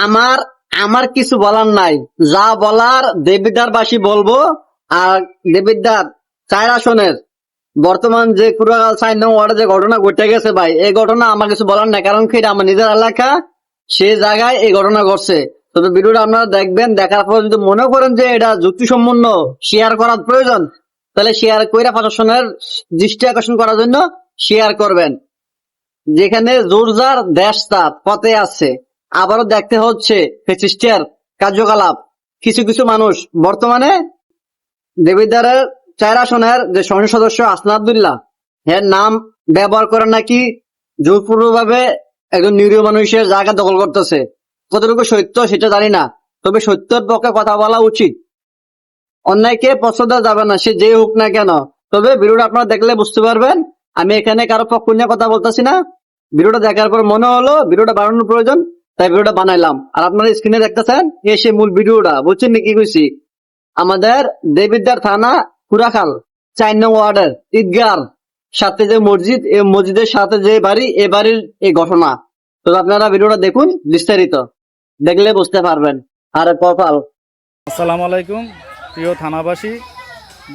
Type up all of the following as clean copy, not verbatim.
আমার আমার কিছু বলার নাই, যা বলার দেবিদ্বারবাসী বলবো। আর দেবিদ্বার 4 আসনের বর্তমান যে কুড়াগাল 4 নং ওয়ার্ডে যে ঘটনা ঘটে গেছে ভাই, এই ঘটনা আমার কিছু বলার নাই, কারণ কি এটা আমার নিজের এলাকা, সে জায়গায় এই ঘটনা ঘটছে। তবে ভিডিওটা আপনারা দেখবেন, দেখার পর যদি মনে করেন যে এটা যুক্তিসম্পন্ন শেয়ার করার প্রয়োজন, তাহলে শেয়ার কইরা প্রশাসনের দৃষ্টি আকর্ষণ করার জন্য শেয়ার করবেন। যেখানে জোরজার দেশ তার পথে আছে, আবারও দেখতে হচ্ছে ফ্যাসিস্টের কার্যকলাপ। কিছু কিছু মানুষ বর্তমানে দেবিদ্বারের 4 আসনের যে সংসদ সদস্য আসনাদুল্লাহ, এর নাম ব্যবহার করে নাকি জোরপূর্বকভাবে একজন নিরীহ মানুষের জায়গা দখল করতেছে। কতটুকু সত্য সেটা জানি না, তবে সত্যের পক্ষে কথা বলা উচিত। অন্যায়কে পছন্দ দেওয়া যাবে না, সে যে হোক না কেন। তবে ভিডিওটা আপনারা দেখলে বুঝতে পারবেন, আমি এখানে কারো পক্ষ নিয়ে কথা বলতেছি না। ভিডিওটা দেখার পর মনে হলো ভিডিওটা বানানোর প্রয়োজন, তাই ভিডিওটা বানাইলাম। আর আপনারা স্ক্রিনে দেখতেছেন এসে মূল ভিডিওটা, বুঝছেন নাকি কইছি? আমাদের দেবিদ্বার থানা কুড়াখাল 4 নং ওয়ার্ডের ঈদগার সাথে যে মসজিদ, এই মসজিদের সাথে যে বাড়ি, এ বাড়ির এই ঘটনা। তো আপনারা ভিডিওটা দেখুন বিস্তারিত, দেখলে বুঝতে পারবেন। আর কপাল। আসসালামু আলাইকুম প্রিয় থানাবাসী,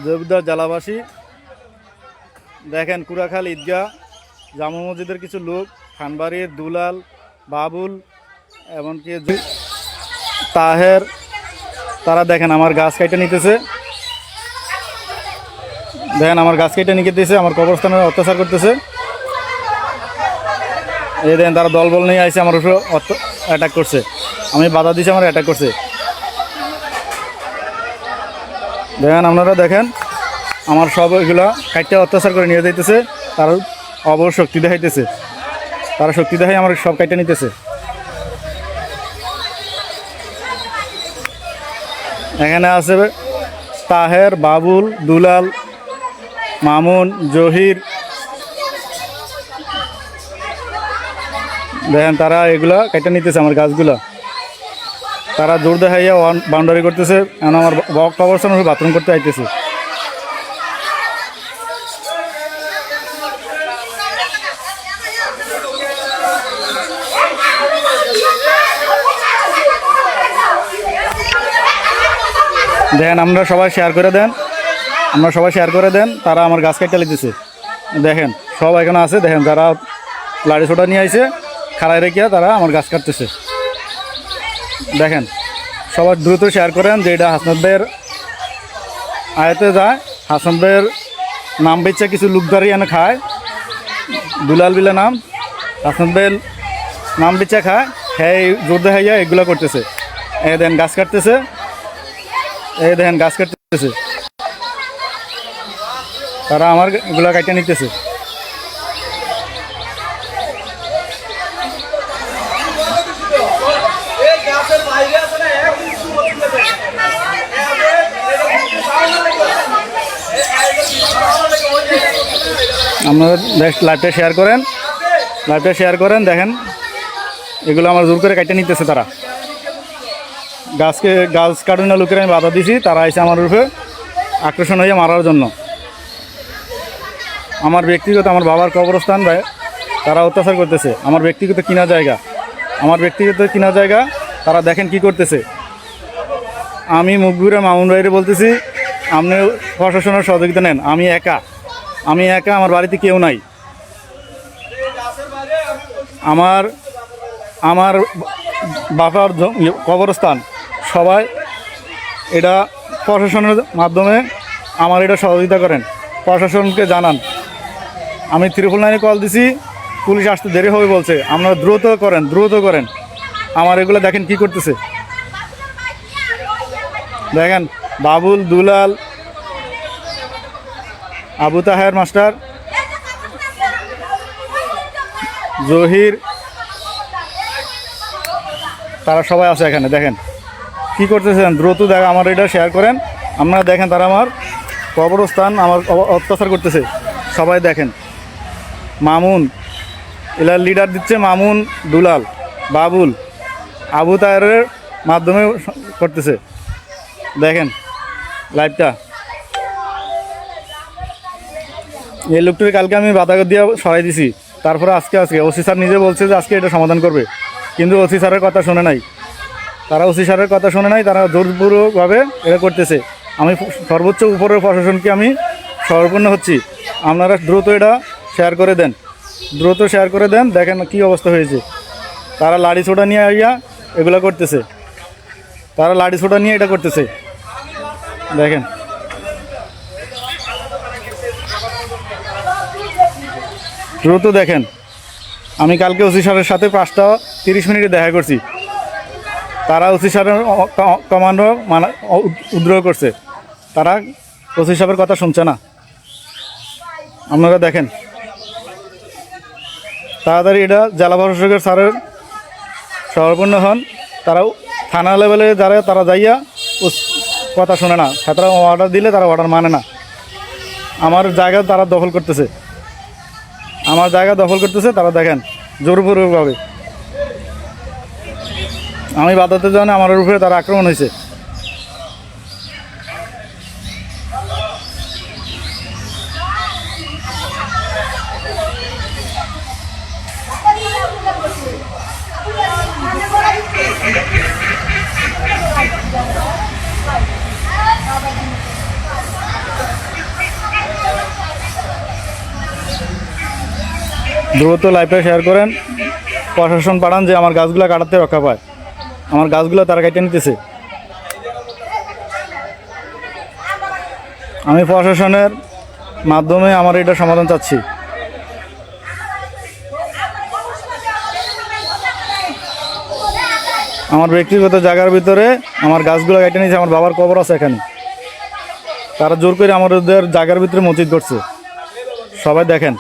দেবিদ্বার জেলাবাসী। দেখেন কুড়াখাল ঈদগাহ জামা মসজিদের কিছু লোক, খানবাড়ির দুলাল, বাবুল, এমনকি তাহের, তারা দেখেন আমার গাছ কাইটে নিতেছে। দেখেন আমার গাছ কেটে নিয়ে দিতেছে, আমার কবরস্থানে অত্যাচার করতেছে। এই দেখেন তারা দলবল নিয়ে আসে আমার উপরে অ্যাটাক করছে, আমি বাধা দিয়েছি, আমার অ্যাটাক করছে। দেখেন আপনারা দেখেন আমার সব এগুলা কাইটে অত্যাচার করে নিয়ে যাইতেছে। তার অবর শক্তি দেখাইতেছে, তারা শক্তি দেখাই আমার সব কাইটে নিতেছে। এখানে আছে তাহের, বাবুল, দুলাল, মামুন, জহির। দেখেন তারা এগুলা কেটে নিতেছে আমার গাছগুলা। তারা জোর দেখাইয়া বাউন্ডারি করতেছে, এখন আমার কবরস্থানের বাথরুম করতে আইতেছে। দেখেন আমরা সবাই শেয়ার করে দেন, তারা আমার গাছ কেটে লিতেছে। দেখেন সব এখানে আছে, দেখেন যারা লাড়ি ছোটা নিয়ে আইছে খাড়াই রেখিয়া তারা আমার গাছ কাটতেছে। দেখেন সবাই দ্রুত শেয়ার করেন যে এটা হাসনাত ভাইয়ের আয়তে যায়। হাসনাত ভাইয়ের নাম বেচে কিছু লোকদারি এনে খায়, দুলাল বিলে নাম, হাসনাত ভাইয়ের নাম বেচে খায়। হ্যাঁ জোর দেখাইয়া এগুলো করতেছে। এই দেখেন গাছ কাটতেছে, তারা আমার এগুলা কাইটে নিতেছে। আপনারা লাইভটা শেয়ার করেন, দেখেন এগুলো আমার জোর করে কাইটে নিতেছে। তারা গাছ কাটানো লোকের আমি বাধা দিছি, তারা এসে আমার রূপে আকর্ষণ হয়ে মারার জন্য। আমার ব্যক্তিগত, আমার বাবার কবরস্থান ভাই তারা অত্যাচার করতেছে। আমার ব্যক্তিগত কিনা জায়গা তারা দেখেন কি করতেছে। আমি মুখগুড়া মামুন ভাইরে বলতেছি আপনি প্রশাসনের সহযোগিতা নেন। আমি একা, আমার বাড়িতে কেউ নাই। আমার বাবার কবরস্থান, সবাই এটা প্রশাসনের মাধ্যমে আমার এটা সহযোগিতা করেন, প্রশাসনকে জানান। আমি 999 কল দিছি, পুলিশ আসতে দেরি হবে বলছে। আপনারা দ্রুত করেন। আমার এগুলো দেখেন কি করতেছে। দেখেন বাবুল, দুলাল, আবু তাহের মাস্টার, জহির, তারা সবাই আছে এখানে। দেখেন কি করতেছেন, দ্রুত দেখেন আমার এটা শেয়ার করেন। আপনারা দেখেন তারা আমার কবরস্থান আমার অত্যাচার করতেছে। সবাই দেখেন মামুন এলার লিডার দিচ্ছে, মামুন, দুলাল, বাবুল, আবু তাহেরের মাধ্যমে করতেছে। দেখেন লাইভটা। এই লোকটির কালকে আমি বাধা দিয়ে সরাই দিছি, তারপরে আজকে ওসি স্যার নিজে বলছে যে আজকে এটা সমাধান করবে, কিন্তু ওসি স্যারের কথা শুনে নাই। তারা ওসি সাহেবের কথা শোনে নাই, তারা জোরপূর্বকভাবে এটা করতেছে। আমি সর্বোচ্চ উপরের প্রশাসনকে আমি সর্বপূর্ণ হচ্ছি, আপনারা দ্রুত এটা শেয়ার করে দেন, দ্রুত শেয়ার করে দেন। দেখেন কী অবস্থা হয়েছে, তারা লাঠি ছোটা নিয়ে আইয়া এগুলো করতেছে, তারা লাঠি ছোটা নিয়ে এটা করতেছে। দেখেন দ্রুত দেখেন। আমি কালকে ওসি সাহেবের সাথে 5:30 মিনিটে দেখা করছি, তারা ওসি সাহেবের কমান্ডো উদ্রোহ করছে, তারা ওসি সাহেবের কথা শুনছে না। আপনারা দেখেন তাড়াতাড়ি এটা জেলা প্রশাসকের স্যারের সহপূর্ণ হন। তারা থানা লেভেলে যারা তারা যাইয়া কথা শোনে না, তারা অর্ডার দিলে তারা অর্ডার মানে না। আমার জায়গা তারা দখল করতেছে, আমার জায়গা দখল করতেছে তারা। দেখেন জোরপূর্বকভাবে আমি বাধাতে যাওয়া আমার উপরে তারা আক্রমণ হয়েছে। দ্রুত লাইভটা শেয়ার করেন, প্রশাসন পাঠান যে আমার গাছগুলো কাটাতে রক্ষা পায়। আমার গাছগুলো তারা কেটে নিতেছে। আমি প্রশাসনের মাধ্যমে আমার এটা সমাধান চাচ্ছি। আমার ব্যক্তিগত জায়গার ভিতরে আমার গাছগুলো কেটে নিয়েছে, আমার বাবার কবর আছে এখানে, তারা জোর করে আমাদের জায়গার ভিতরে মসজিদ করছে। সবাই দেখেন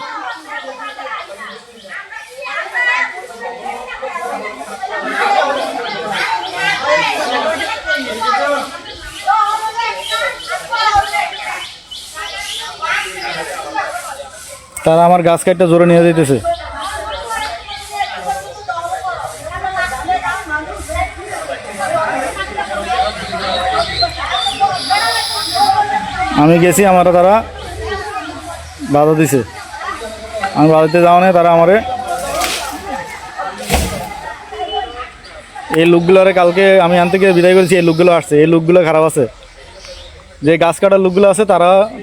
তারা আমার গাছ কাটটা জোরে নিয়ে যেতেছে। আমি গেছি, আমার তারা বাধা দিছে, আমি বাড়িতে যাওয়া নেই। তারা আমারে এই লোকগুলোরে কালকে আমি আনতে গিয়ে বিদায় করেছি, এই লোকগুলো আসছে, এই লোকগুলো খারাপ আছে, যে গাছ কাটার লোকগুলো আছে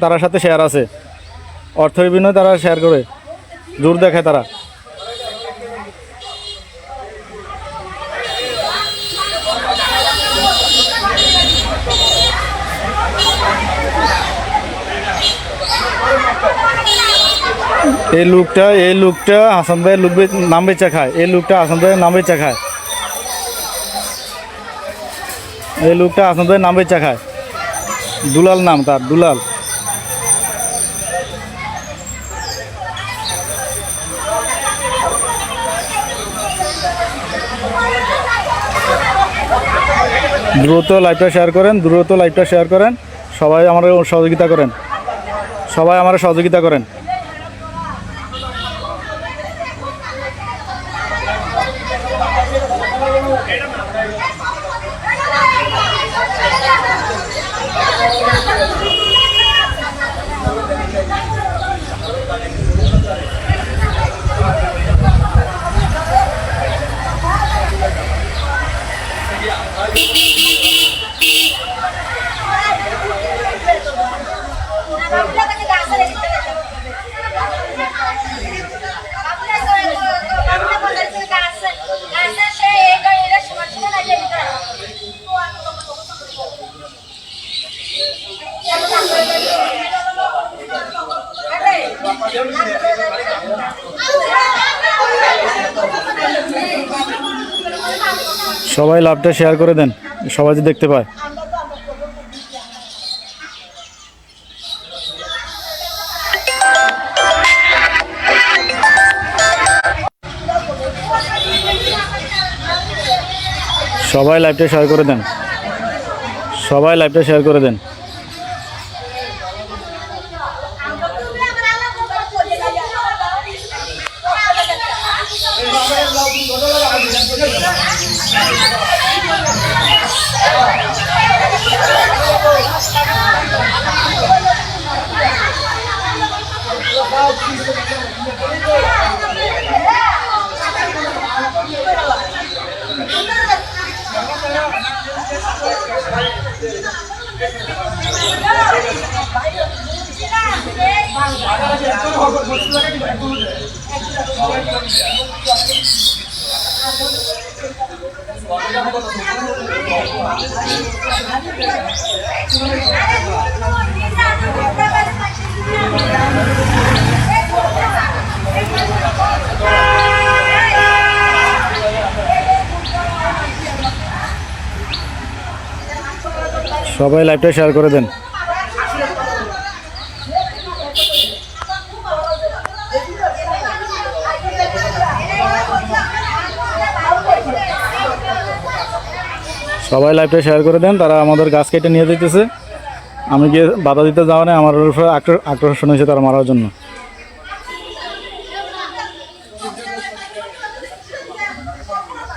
তারার সাথে শেয়ার আছে, অর্থের বিনিময়ে তারা শেয়ার করে, জোর দেখায় তারা। এই লোকটা হাসান ভাইয়ের নাম বেচা খায়, এই লোকটা হাসান ভাইয়ের নাম বেচা খায়, এই লোকটা হাসান ভাইয়ের নাম বেচা খায়। দুলাল নাম তার, দুলাল। দ্রুত লাইভটা শেয়ার করেন, দ্রুত লাইভটা শেয়ার করেন। সবাই আমার সহযোগিতা করেন, সবাই আমার সহযোগিতা করেন। সবাই লাভটা শেয়ার করে দেন, সবাই যে দেখতে পায়। সবাই লাইভটা শেয়ার করে দেন, সবাই লাইভটা শেয়ার করে দেন। সবাই লাইভটা শেয়ার করে দেন। সবাই লাইভটা শেয়ার করে দেন। তারা আমাদের গাছ কেটে নিয়ে যেতেছে, আমি গিয়ে বাধা দিতে যাওয়া নেই, আমার উপরে আক্রোশন হয়েছে তারা মারার জন্য।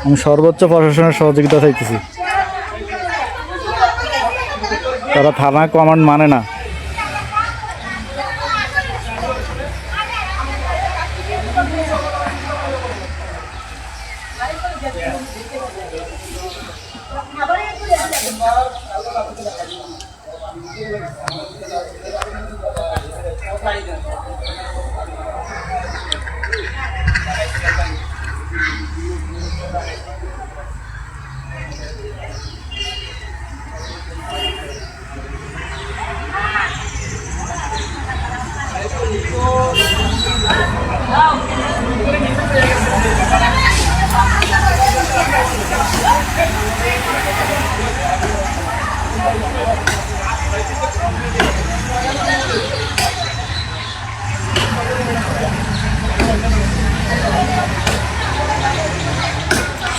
আমি সর্বোচ্চ প্রশাসনের সহযোগিতা চাইতেছি। তারা থানা কমান্ড মানে না।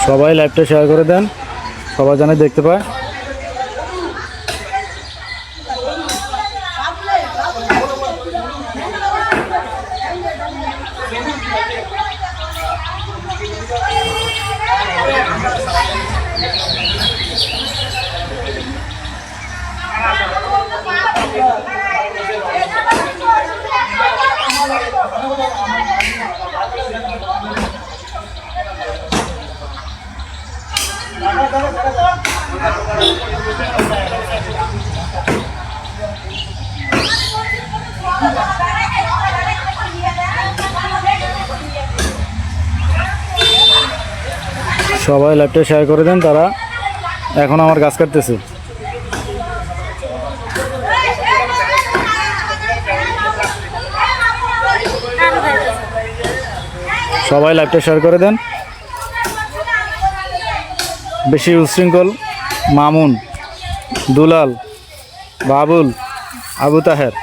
সবাই লাইভটা শেয়ার করে দেন, সবাই যেন দেখতে পায়। সবাই লাইভটা শেয়ার করে দেন, তারা এখন আমার গাছ কাটতেছে। সবাই লাইভটা শেয়ার করে দেন। বেশি উশৃঙ্খল মামুন, দুলাল, বাবুল, আবু তাহের।